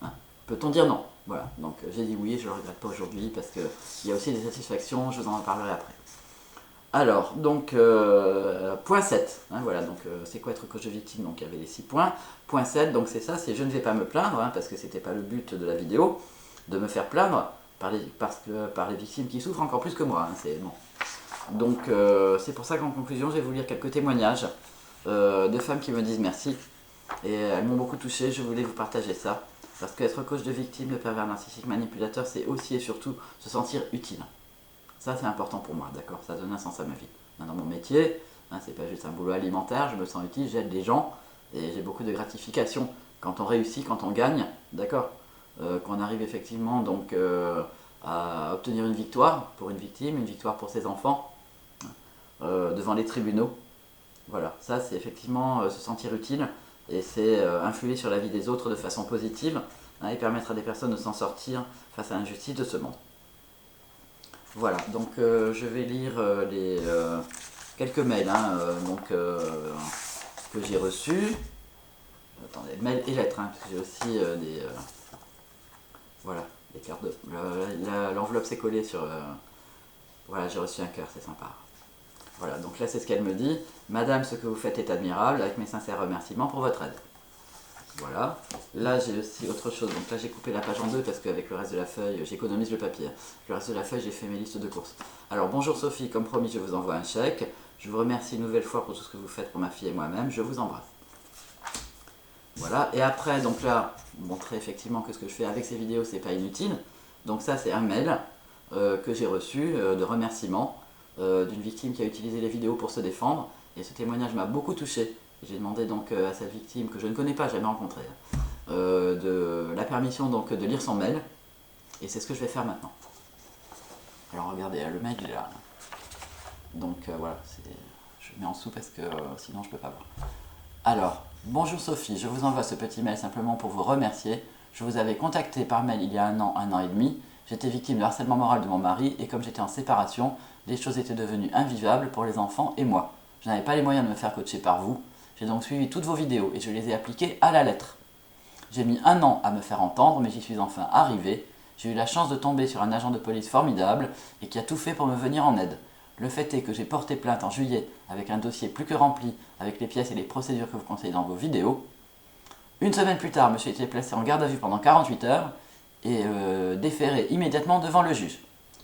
hein, peut-on dire non? Voilà, donc j'ai dit oui et je ne le regrette pas aujourd'hui parce qu'il y a aussi des satisfactions, je vous en parlerai après. Alors, donc, point 7, hein, voilà, donc c'est quoi être coach de victime? Donc il y avait les 6 points. Point 7, donc c'est ça, c'est je ne vais pas me plaindre, hein, parce que c'était pas le but de la vidéo, de me faire plaindre par les victimes qui souffrent encore plus que moi, hein, c'est bon. Donc c'est pour ça qu'en conclusion, je vais vous lire quelques témoignages de femmes qui me disent merci, et elles m'ont beaucoup touché, je voulais vous partager ça, parce qu'être coach de victime de pervers narcissiques manipulateurs, c'est aussi et surtout se sentir utile. Ça c'est important pour moi, d'accord, ça donne un sens à ma vie. Dans mon métier, hein, c'est pas juste un boulot alimentaire, je me sens utile, j'aide les gens, et j'ai beaucoup de gratification quand on réussit, quand on gagne, d'accord, qu'on arrive effectivement donc à obtenir une victoire pour une victime, une victoire pour ses enfants, devant les tribunaux. Voilà, ça c'est effectivement se sentir utile, et c'est influer sur la vie des autres de façon positive, hein, et permettre à des personnes de s'en sortir face à l'injustice de ce monde. Voilà, donc je vais lire quelques mails, hein, que j'ai reçus. Attendez, mails et lettres, hein, parce que j'ai aussi voilà, des cartes de... L'enveloppe s'est collée sur... voilà, j'ai reçu un cœur, c'est sympa. Voilà, donc là c'est ce qu'elle me dit. Madame, ce que vous faites est admirable, avec mes sincères remerciements pour votre aide. Voilà. Là j'ai aussi autre chose, donc là j'ai coupé la page en deux parce qu'avec le reste de la feuille, j'économise le papier. Le reste de la feuille, j'ai fait mes listes de courses. Alors bonjour Sophie, comme promis je vous envoie un chèque. Je vous remercie une nouvelle fois pour tout ce que vous faites pour ma fille et moi-même, je vous embrasse. Voilà, et après, donc là, montrer effectivement que ce que je fais avec ces vidéos, c'est pas inutile. Donc ça, c'est un mail que j'ai reçu de remerciement d'une victime qui a utilisé les vidéos pour se défendre. Et ce témoignage m'a beaucoup touché. J'ai demandé donc à cette victime, que je ne connais pas, jamais rencontrée, de la permission donc de lire son mail. Et c'est ce que je vais faire maintenant. Alors regardez, le mail il est là. Donc voilà, je mets en dessous parce que sinon je ne peux pas voir. Alors, bonjour Sophie, je vous envoie ce petit mail simplement pour vous remercier. Je vous avais contacté par mail il y a un an et demi, J'étais victime de harcèlement moral de mon mari et comme j'étais en séparation, les choses étaient devenues invivables pour les enfants et moi. Je n'avais pas les moyens de me faire coacher par vous. J'ai donc suivi toutes vos vidéos et je les ai appliquées à la lettre. J'ai mis 1 an à me faire entendre, mais j'y suis enfin arrivé. J'ai eu la chance de tomber sur un agent de police formidable et qui a tout fait pour me venir en aide. Le fait est que j'ai porté plainte en juillet avec un dossier plus que rempli avec les pièces et les procédures que vous conseillez dans vos vidéos. Une semaine plus tard, monsieur a été placé en garde à vue pendant 48 heures et déféré immédiatement devant le juge.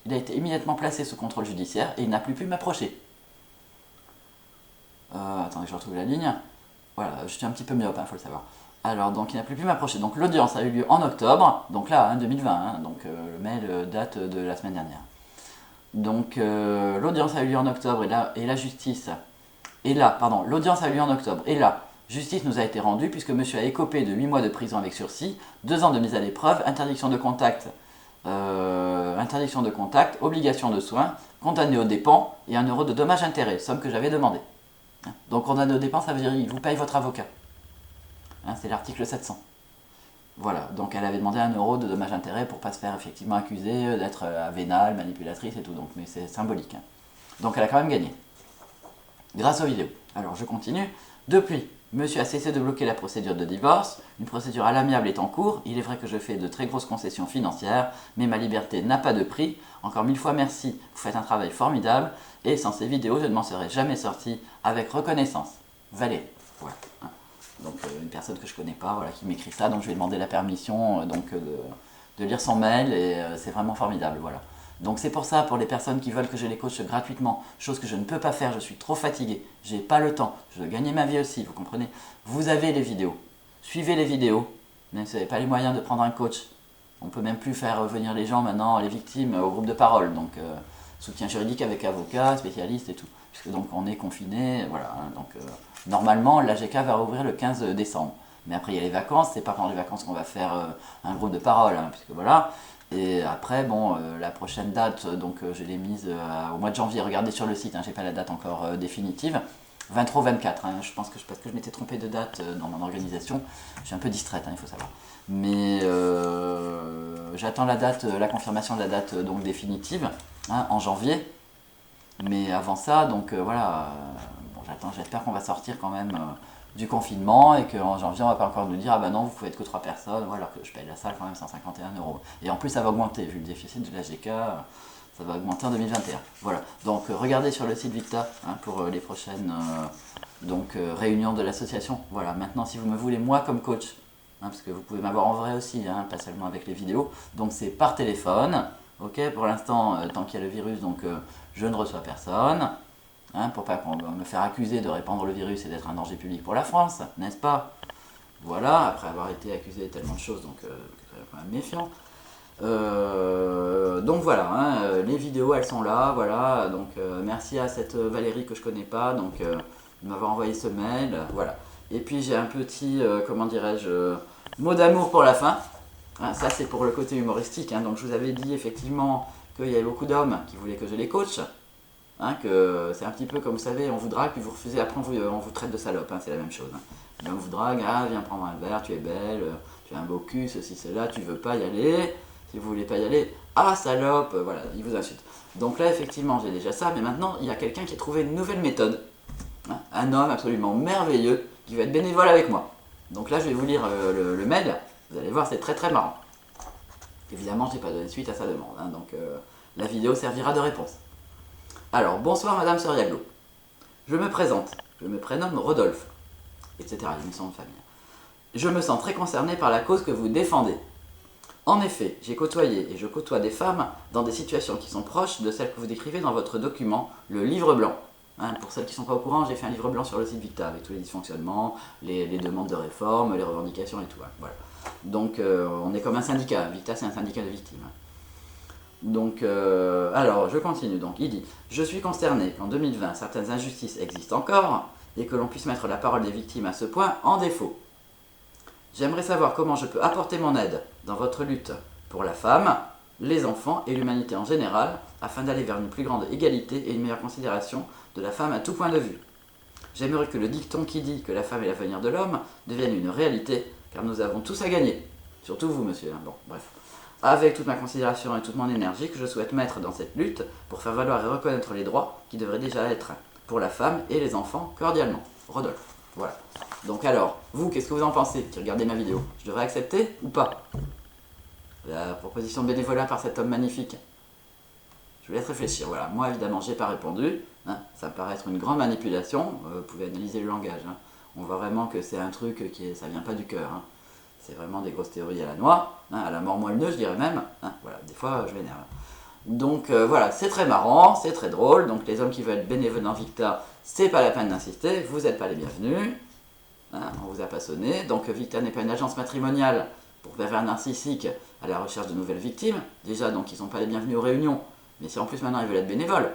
Il a été immédiatement placé sous contrôle judiciaire et il n'a plus pu m'approcher. Attendez que je retrouve la ligne. Voilà, je suis un petit peu myope, faut le savoir. Alors, donc il n'a plus pu m'approcher. Donc l'audience a eu lieu en octobre, donc là, 2020, donc le mail date de la semaine dernière. Donc l'audience a eu lieu en octobre et la justice... l'audience a eu lieu en octobre et la justice nous a été rendue puisque monsieur a écopé de 8 mois de prison avec sursis, 2 ans de mise à l'épreuve, interdiction de contact, obligation de soins, condamné aux dépens et 1 euro de dommages-intérêts, somme que j'avais demandé. Donc condamné aux dépens, ça veut dire qu'il vous paye votre avocat. C'est l'article 700. Voilà, donc elle avait demandé 1 euro de dommages-intérêts pour ne pas se faire effectivement accuser d'être vénale, manipulatrice et tout, donc, mais c'est symbolique. Donc elle a quand même gagné. Grâce aux vidéos. Alors je continue. Depuis, monsieur a cessé de bloquer la procédure de divorce, une procédure à l'amiable est en cours, il est vrai que je fais de très grosses concessions financières, mais ma liberté n'a pas de prix, encore 1000 fois merci, vous faites un travail formidable, et sans ces vidéos je ne m'en serais jamais sorti, avec reconnaissance. Valérie. Voilà. Donc une personne que je connais pas, voilà, qui m'écrit ça, donc je vais demander la permission de lire son mail, et c'est vraiment formidable, voilà. Donc c'est pour ça, pour les personnes qui veulent que je les coache gratuitement, chose que je ne peux pas faire, je suis trop fatigué, j'ai pas le temps, je veux gagner ma vie aussi, vous comprenez. Vous avez les vidéos, suivez les vidéos, même si vous n'avez pas les moyens de prendre un coach. On peut même plus faire venir les gens maintenant, les victimes, au groupe de parole, donc soutien juridique avec avocat, spécialiste et tout, puisque donc on est confiné, voilà, donc normalement l'AGK va rouvrir le 15 décembre. Mais après il y a les vacances, c'est pas pendant les vacances qu'on va faire un groupe de parole, puisque voilà. Et après, bon, la prochaine date, donc je l'ai mise au mois de janvier. Regardez sur le site, j'ai pas la date encore définitive. 23 ou 24, je pense que parce que je m'étais trompé de date dans mon organisation. Je suis un peu distraite, il faut savoir. Mais j'attends la date, la confirmation de la date donc définitive, en janvier. Mais avant ça, donc voilà, bon, j'espère qu'on va sortir quand même du confinement et qu'en janvier on va pas encore nous dire ah bah non vous pouvez être que 3 personnes, alors que je paye la salle quand même 151 €. Et en plus ça va augmenter, vu le déficit de la GK, ça va augmenter en 2021. Voilà, donc regardez sur le site Victa pour les prochaines réunions de l'association. Voilà, maintenant si vous me voulez moi comme coach, parce que vous pouvez m'avoir en vrai aussi, pas seulement avec les vidéos, donc c'est par téléphone, ok, pour l'instant tant qu'il y a le virus, donc je ne reçois personne. Pour pas qu'on me faire accuser de répandre le virus et d'être un danger public pour la France, n'est-ce pas? Voilà, après avoir été accusé de tellement de choses, donc quand même méfiant. Donc voilà, les vidéos elles sont là, voilà, donc merci à cette Valérie que je connais pas, donc de m'avoir envoyé ce mail, voilà. Et puis j'ai un petit, comment dirais-je, mot d'amour pour la fin. Ça c'est pour le côté humoristique, donc je vous avais dit effectivement qu'il y avait beaucoup d'hommes qui voulaient que je les coach. Que c'est un petit peu comme vous savez, on vous drague puis vous refusez, après on vous traite de salope, c'est la même chose. On vous drague, viens prendre un verre, tu es belle, tu as un beau cul, ceci, cela, tu veux pas y aller, si vous voulez pas y aller, salope, voilà, ils vous insultent. Donc là effectivement j'ai déjà ça, mais maintenant il y a quelqu'un qui a trouvé une nouvelle méthode, un homme absolument merveilleux qui va être bénévole avec moi. Donc là je vais vous lire le mail, vous allez voir c'est très très marrant. Évidemment je n'ai pas donné suite à sa demande, donc la vidéo servira de réponse. Alors, bonsoir Madame Soriaglo. Je me présente, je me prénomme Rodolphe, etc. Il y a une son de famille. Je me sens très concerné par la cause que vous défendez. En effet, j'ai côtoyé et je côtoie des femmes dans des situations qui sont proches de celles que vous décrivez dans votre document, le livre blanc. Pour celles qui ne sont pas au courant, j'ai fait un livre blanc sur le site Victa avec tous les dysfonctionnements, les demandes de réforme, les revendications et tout. Voilà. Donc, on est comme un syndicat. Victa, c'est un syndicat de victimes. Donc, alors, je continue. Donc, il dit « Je suis consterné qu'en 2020, certaines injustices existent encore et que l'on puisse mettre la parole des victimes à ce point en défaut. J'aimerais savoir comment je peux apporter mon aide dans votre lutte pour la femme, les enfants et l'humanité en général afin d'aller vers une plus grande égalité et une meilleure considération de la femme à tout point de vue. J'aimerais que le dicton qui dit que la femme est l'avenir de l'homme devienne une réalité car nous avons tous à gagner. Surtout vous, monsieur. Bon, bref. Avec toute ma considération et toute mon énergie que je souhaite mettre dans cette lutte pour faire valoir et reconnaître les droits qui devraient déjà être pour la femme et les enfants cordialement. Rodolphe. Voilà. Donc alors, vous, qu'est-ce que vous en pensez qui regardez ma vidéo? Je devrais accepter ou pas la proposition de bénévolat par cet homme magnifique? Je vous laisse réfléchir. Voilà. Moi, évidemment, j'ai pas répondu. Hein. Ça me paraît être une grande manipulation. Vous pouvez analyser le langage. Hein. On voit vraiment que c'est un truc ça vient pas du cœur. Hein. C'est vraiment des grosses théories à la noix, hein, à la mort moelleux, je dirais même. Hein. Voilà, des fois, je m'énerve. Donc voilà, c'est très marrant, c'est très drôle. Donc les hommes qui veulent être bénévoles Victa, c'est pas la peine d'insister. Vous n'êtes pas les bienvenus. Hein, on vous a pas sonné. Donc Victa n'est pas une agence matrimoniale pour pervers narcissiques à la recherche de nouvelles victimes. Déjà, donc ils sont pas les bienvenus aux réunions. Mais si en plus maintenant ils veulent être bénévoles.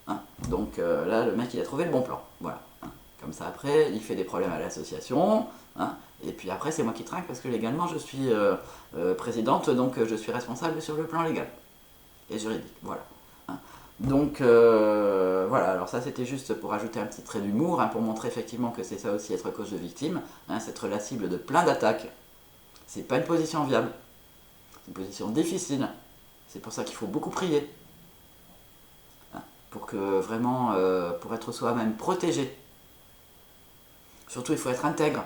Hein. Donc là, le mec, il a trouvé le bon plan. Voilà. Hein. Comme ça, après, il fait des problèmes à l'association. Hein. Et puis après, c'est moi qui trinque parce que légalement, je suis présidente, donc je suis responsable sur le plan légal et juridique. Voilà. Hein. Donc voilà, alors ça c'était juste pour ajouter un petit trait d'humour, hein, pour montrer effectivement que c'est ça aussi être coach de victime, hein, c'est être la cible de plein d'attaques. C'est pas une position viable, c'est une position difficile. C'est pour ça qu'il faut beaucoup prier. Hein, pour que vraiment, pour être soi-même protégé. Surtout, il faut être intègre.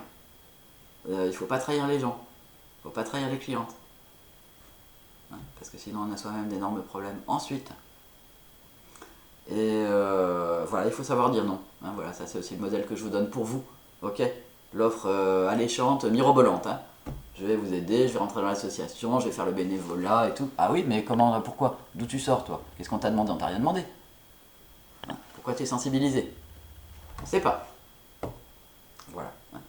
Il ne faut pas trahir les gens. Il ne faut pas trahir les clientes. Hein, parce que sinon, on a soi-même d'énormes problèmes ensuite. Et voilà, il faut savoir dire non. Hein, voilà, ça c'est aussi le modèle que je vous donne pour vous. Ok, l'offre alléchante, mirobolante. Hein. Je vais vous aider, je vais rentrer dans l'association, je vais faire le bénévolat et tout. Ah oui, mais comment, pourquoi? D'où tu sors, toi? Qu'est-ce qu'on t'a demandé? On t'a rien demandé. Hein, pourquoi tu es sensibilisé? On ne sait pas. Voilà. Hein.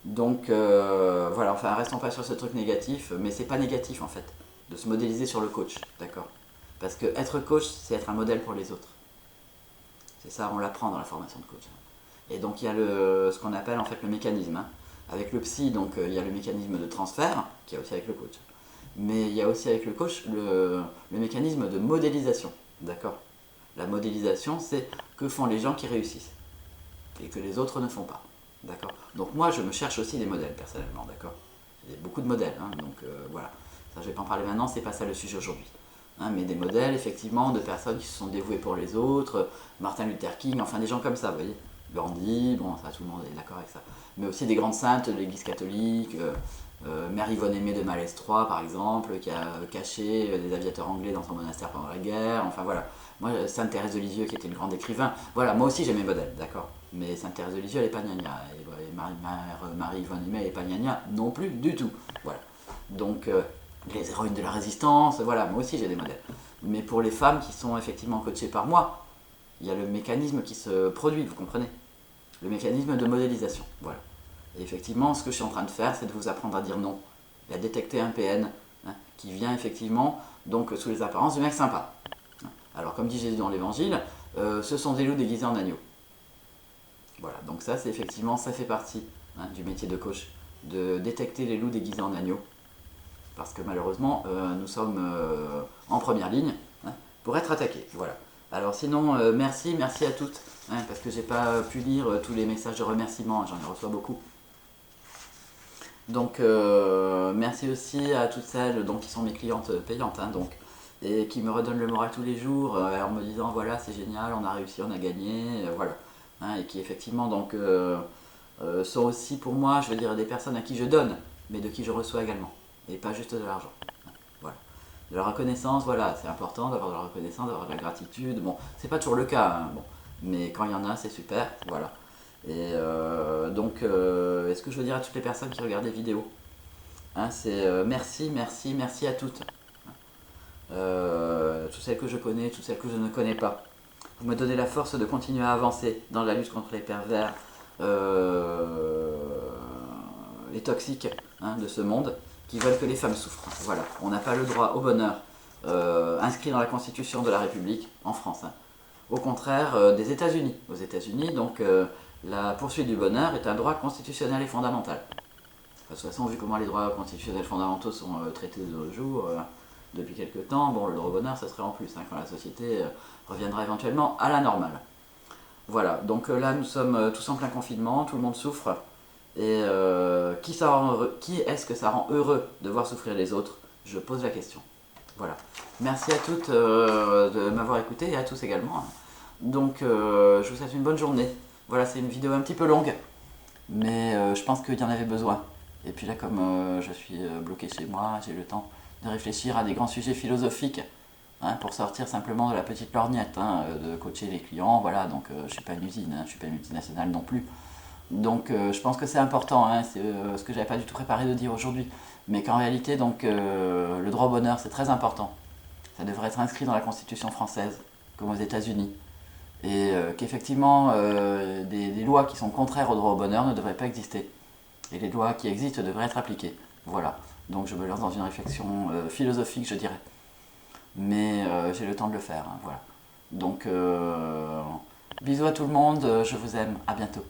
Donc, voilà, enfin, restons pas sur ce truc négatif, mais c'est pas négatif en fait, de se modéliser sur le coach, d'accord? Parce que être coach, c'est être un modèle pour les autres. C'est ça, on l'apprend dans la formation de coach. Et donc, il y a ce qu'on appelle en fait le mécanisme. Hein. Avec le psy, donc, il y a le mécanisme de transfert, qui est aussi avec le coach. Mais il y a aussi avec le coach le mécanisme de modélisation, d'accord? La modélisation, c'est que font les gens qui réussissent et que les autres ne font pas. D'accord. Donc moi, je me cherche aussi des modèles, personnellement, d'accord. Il y a beaucoup de modèles, hein, donc voilà. Ça, je ne vais pas en parler maintenant, c'est pas ça le sujet aujourd'hui. Hein, mais des modèles, effectivement, de personnes qui se sont dévouées pour les autres, Martin Luther King, enfin des gens comme ça, vous voyez. Gandhi, bon, ça, tout le monde est d'accord avec ça. Mais aussi des grandes saintes de l'Église catholique, Mère Yvonne Aimée de Malestroit, par exemple, qui a caché des aviateurs anglais dans son monastère pendant la guerre, enfin voilà. Moi, Sainte Thérèse de Lisieux, qui était une grande écrivain, voilà, moi aussi j'ai mes modèles, d'accord. Mais Sainte Thérèse de Lisieux, elle n'est pas gna-gna. Et Marie-Yvonne Aimée, elle n'est pas gna-gna non plus du tout. Voilà. Donc, les héroïnes de la résistance, voilà, moi aussi j'ai des modèles. Mais pour les femmes qui sont effectivement coachées par moi, il y a le mécanisme qui se produit, vous comprenez? Le mécanisme de modélisation, voilà. Et effectivement, ce que je suis en train de faire, c'est de vous apprendre à dire non. Et à détecter un PN, hein, qui vient effectivement, donc sous les apparences du mec sympa. Alors, comme dit Jésus dans l'évangile, ce sont des loups déguisés en agneaux. Voilà, donc ça, c'est effectivement, ça fait partie, hein, du métier de coach, de détecter les loups déguisés en agneaux. Parce que malheureusement, nous sommes en première ligne, hein, pour être attaqués. Voilà. Alors sinon, merci à toutes, hein, parce que j'ai pas pu lire tous les messages de remerciement, j'en ai reçu beaucoup. Donc merci aussi à toutes celles donc, qui sont mes clientes payantes, hein, donc, et qui me redonnent le moral tous les jours en me disant voilà, c'est génial, on a réussi, on a gagné, voilà. Hein, et qui effectivement donc, sont aussi pour moi, je veux dire, des personnes à qui je donne, mais de qui je reçois également, et pas juste de l'argent. Voilà. De la reconnaissance, voilà, c'est important d'avoir de la reconnaissance, d'avoir de la gratitude. Bon, c'est pas toujours le cas, hein, bon, mais quand il y en a, c'est super, voilà. Et donc, est-ce que je veux dire à toutes les personnes qui regardent des vidéos, hein, c'est merci à toutes. Toutes celles que je connais, toutes celles que je ne connais pas. Vous me donnez la force de continuer à avancer dans la lutte contre les pervers, les toxiques, hein, de ce monde, qui veulent que les femmes souffrent. Voilà, on n'a pas le droit au bonheur inscrit dans la Constitution de la République en France. Hein. Au contraire des États-Unis. Aux États-Unis, donc, la poursuite du bonheur est un droit constitutionnel et fondamental. De toute façon, vu comment les droits constitutionnels fondamentaux sont traités de nos jours, depuis quelques temps, bon, le droit au bonheur, ça serait en plus, hein, quand la société reviendra éventuellement à la normale. Voilà, donc là, nous sommes tous en plein confinement, tout le monde souffre. Et qui est-ce que ça rend heureux de voir souffrir les autres? Je pose la question. Voilà. Merci à toutes de m'avoir écouté et à tous également, hein. Donc je vous souhaite une bonne journée. Voilà, c'est une vidéo un petit peu longue, mais je pense qu'il y en avait besoin. Et puis là, comme je suis bloqué chez moi, j'ai le temps de réfléchir à des grands sujets philosophiques, hein, pour sortir simplement de la petite lorgnette, hein, de coacher les clients. Voilà, donc je ne suis pas une usine, hein, je ne suis pas une multinationale non plus. Donc je pense que c'est important, hein, c'est ce que j'avais pas du tout préparé de dire aujourd'hui, mais qu'en réalité, donc, le droit au bonheur, c'est très important. Ça devrait être inscrit dans la Constitution française, comme aux États-Unis. Et qu'effectivement, des lois qui sont contraires au droit au bonheur ne devraient pas exister. Et les lois qui existent devraient être appliquées. Voilà. Donc je me lance dans une réflexion philosophique, je dirais. Mais j'ai le temps de le faire, hein, voilà. Donc bisous à tout le monde, je vous aime, à bientôt.